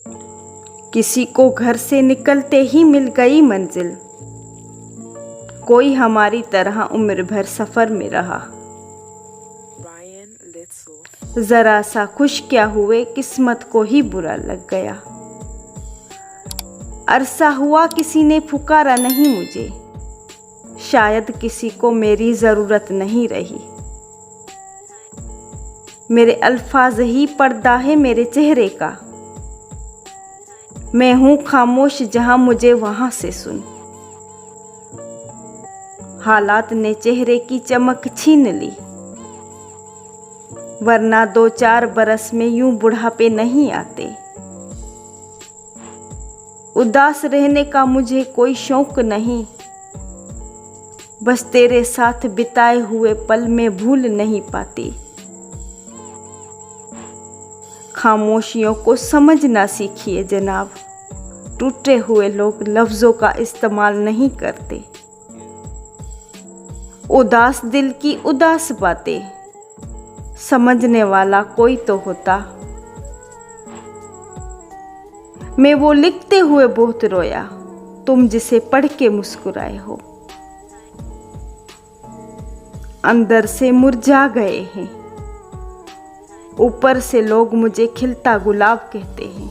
किसी को घर से निकलते ही मिल गई मंजिल, कोई हमारी तरह उम्र भर सफर में रहा। जरा सा खुश क्या हुए, किस्मत को ही बुरा लग गया। अरसा हुआ किसी ने पुकारा नहीं मुझे, शायद किसी को मेरी जरूरत नहीं रही। मेरे अल्फाज ही पर्दा है मेरे चेहरे का, मैं हूं खामोश जहां मुझे वहां से सुन। हालात ने चेहरे की चमक छीन ली, वरना 2-4 बरस में यूं बुढ़ापे नहीं आते। उदास रहने का मुझे कोई शौक नहीं, बस तेरे साथ बिताए हुए पल में भूल नहीं पाती। खामोशियों को समझना सीखिए जनाब, टूटे हुए लोग लफ्जों का इस्तेमाल नहीं करते। उदास दिल की उदास बातें समझने वाला कोई तो होता। मैं वो लिखते हुए बहुत रोया, तुम जिसे पढ़ के मुस्कुराए हो। अंदर से मुरझा गए हैं, ऊपर से लोग मुझे खिलता गुलाब कहते हैं।